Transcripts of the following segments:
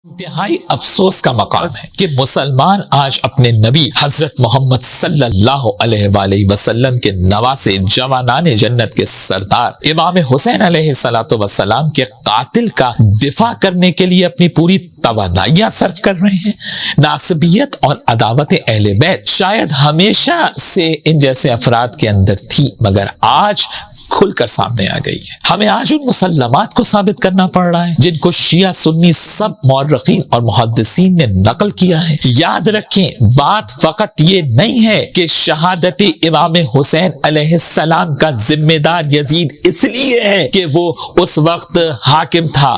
انتہائی افسوس کا مقام ہے کہ مسلمان آج اپنے نبی حضرت محمد صلی اللہ علیہ وآلہ وسلم کے نواسے جوانان جنت کے سردار امام حسین علیہ السلام کے قاتل کا دفاع کرنے کے لیے اپنی پوری توانائیاں صرف کر رہے ہیں۔ ناسبیت اور عداوت اہل بیت شاید ہمیشہ سے ان جیسے افراد کے اندر تھی، مگر آج کھل کر سامنے آ گئی ہے۔ ہمیں آج ان مسلمات کو ثابت کرنا پڑ رہا ہے جن کو شیعہ سنی سب مورخین اور محدثین نے نقل کیا ہے۔ یاد رکھیں، بات فقط یہ نہیں ہے کہ شہادت امام حسین علیہ السلام کا ذمہ دار یزید اس لیے ہے کہ وہ اس وقت حاکم تھا،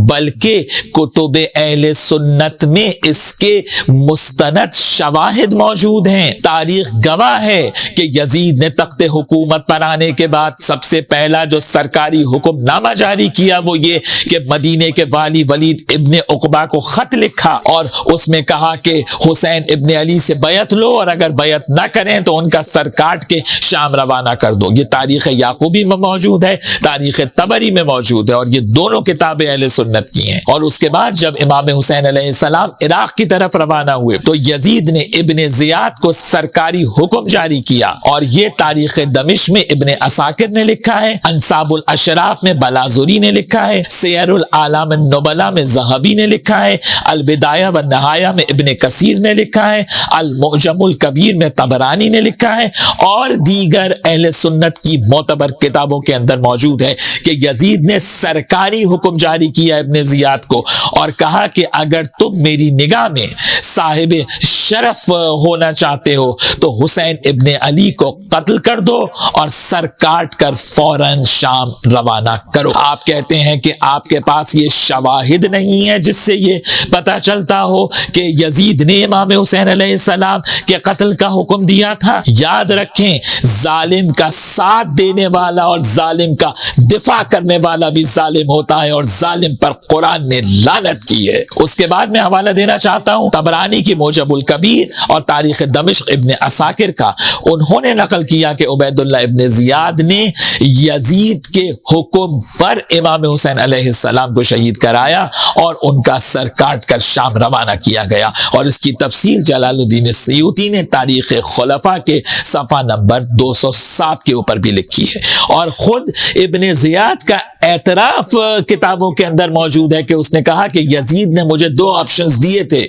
بلکہ کتب اہل سنت میں اس کے مستند شواہد موجود ہیں۔ تاریخ گواہ ہے کہ یزید نے تخت حکومت پر آنے کے بعد سب سے پہلا جو سرکاری حکم نامہ جاری کیا وہ یہ کہ مدینے کے والی ولید ابن عقبہ کو خط لکھا اور اس میں کہا کہ حسین ابن علی سے بیعت لو، اور اگر بیعت نہ کریں تو ان کا سر کاٹ کے شام روانہ کر دو۔ یہ تاریخ یعقوبی میں موجود ہے، تاریخ طبری میں موجود ہے، اور یہ دونوں کتابیں اہل سنت کی ہیں۔ اور اس کے بعد جب امام حسین علیہ السلام عراق کی طرف روانہ ہوئے تو یزید نے ابن زیاد کو سرکاری حکم جاری کیا، اور یہ تاریخ دمشق میں ابن عساکر نے لکھا ہے، انصاب الاشراف میں بلازوری نے لکھا ہے، سیر الاعلام النبلاء میں ذہبی نے لکھا ہے، البدایہ والنہایہ میں ابن کثیر نے لکھا ہے، المعجم الکبیر میں طبرانی نے لکھا ہے، اور دیگر اہل سنت کی معتبر کتابوں کے اندر موجود ہے کہ یزید نے سرکاری حکم جاری کیا ابن زیاد کو اور کہا کہ اگر تم میری نگاہ میں صاحب شرف ہونا چاہتے ہو تو حسین ابن علی کو قتل کر دو اور سر کاٹ کر فوراً شام روانہ کرو۔ آپ کہتے ہیں کہ آپ کے پاس یہ شواہد نہیں ہے جس سے یہ پتہ چلتا ہو کہ یزید نے امام حسین علیہ السلام کے قتل کا حکم دیا تھا۔ یاد رکھیں، ظالم کا ساتھ دینے والا اور ظالم کا دفاع کرنے والا بھی ظالم ہوتا ہے، اور ظالم پر قرآن نے لعنت کی ہے۔ اس کے بعد میں حوالہ دینا چاہتا ہوں طبرانی کی معجم الکبیر اور تاریخ دمشق ابن عساکر کا۔ انہوں نے نقل کیا کہ عبید اللہ ابن زیاد نے یزید کے حکم پر امام حسین علیہ السلام کو شہید کرایا اور ان کا سر کاٹ کر شام روانہ کیا گیا، اور اس کی تفصیل جلال الدین سیوطی نے تاریخ خلفاء کے صفحہ نمبر 207 کے اوپر بھی لکھی ہے۔ اور خود ابن زیاد کا اعتراف کتابوں کے اندر موجود ہے کہ اس نے کہا کہ یزید نے مجھے دو آپشنز دیے تھے،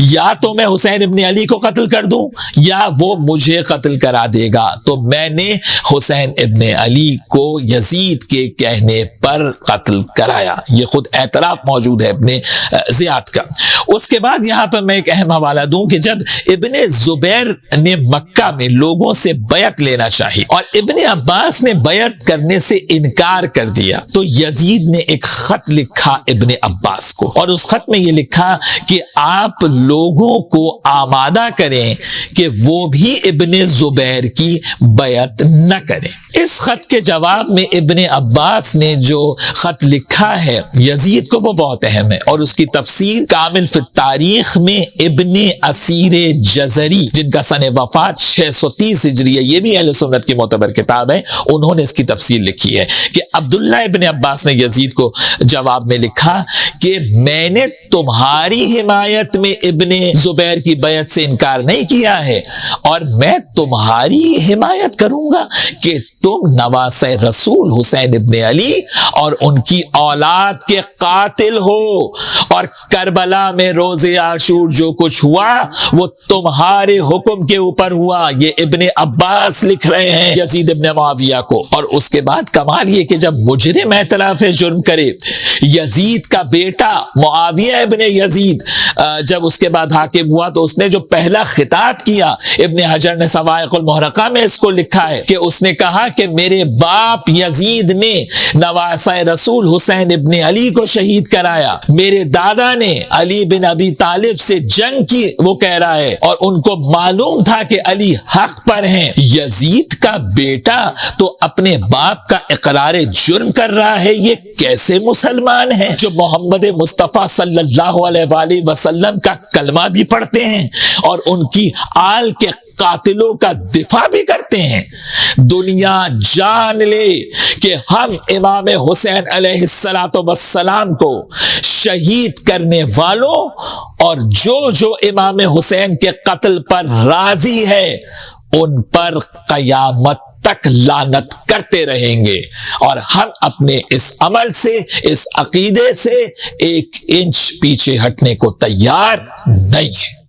یا تو میں حسین ابن علی کو قتل کر دوں یا وہ مجھے قتل کرا دے گا، تو میں نے حسین ابن علی کو یزید کے کہنے پر قتل کرایا۔ یہ خود اعتراف موجود ہے ابن زیاد کا۔ اس کے بعد یہاں پر میں ایک اہم حوالہ دوں کہ جب ابن زبیر نے مکہ میں لوگوں سے بیعت لینا چاہی اور ابن عباس نے بیعت کرنے سے انکار کر دیا تو یزید نے ایک خط لکھا ابن عباس کو، اور اس خط میں یہ لکھا کہ آپ لوگوں کو آمادہ کریں کہ وہ بھی ابن زبیر کی بیعت نہ کریں۔ اس خط کے جواب میں ابن عباس نے جو خط لکھا ہے یزید کو وہ بہت اہم ہے، اور اس کی تفسیر کامل فی تاریخ میں ابن اسیر جزری، جن کا سن وفات 630 ہجری ہے، یہ بھی اہل سنت کی معتبر کتاب ہے، انہوں نے اس کی تفسیر لکھی ہے کہ عبداللہ ابن عباس نے یزید کو جواب میں لکھا کہ میں نے تمہاری حمایت میں ابن زبیر کی بیعت سے انکار نہیں کیا ہے، اور میں تمہاری حمایت کروں گا کہ تم نواسہ رسول حسین ابن علی اور ان کی اولاد کے قاتل ہو، اور کربلا میں روز عاشور جو کچھ ہوا وہ تمہارے حکم کے اوپر ہوا۔ یہ ابن عباس لکھ رہے ہیں یزید ابن معاویہ کو۔ اور اس کے بعد کمال یہ کہ جب مجرم اعتراف جرم کرے، یزید کا بیٹا معاویہ ابن یزید جب اس کے بعد حاکم ہوا تو اس نے جو پہلا خطاب کیا، ابن حجر نے سوائق المحرقہ میں اس کو لکھا ہے کہ اس نے کہا کہ میرے باپ یزید نے نواسہ رسول حسین ابن علی کو شہید کرایا، میرے دادا نے علی بن ابی طالب سے جنگ کی، وہ کہہ رہا ہے، اور ان کو معلوم تھا کہ علی حق پر ہیں۔ یزید کا بیٹا تو اپنے باپ کا اقرار جرم کر رہا ہے، یہ کیسے مسلمان ہیں جو محمد مصطفیٰ صلی اللہ علیہ وآلہ وسلم کا کلمہ بھی پڑھتے ہیں اور ان کی آل کے قاتلوں کا دفاع بھی کرتے ہیں؟ دنیا جان لے کہ ہم امام حسین علیہ السلام کو شہید کرنے والوں اور جو امام حسین کے قتل پر راضی ہے ان پر قیامت تک لعنت کرتے رہیں گے، اور ہم اپنے اس عمل سے، اس عقیدے سے 1 انچ پیچھے ہٹنے کو تیار نہیں ہیں۔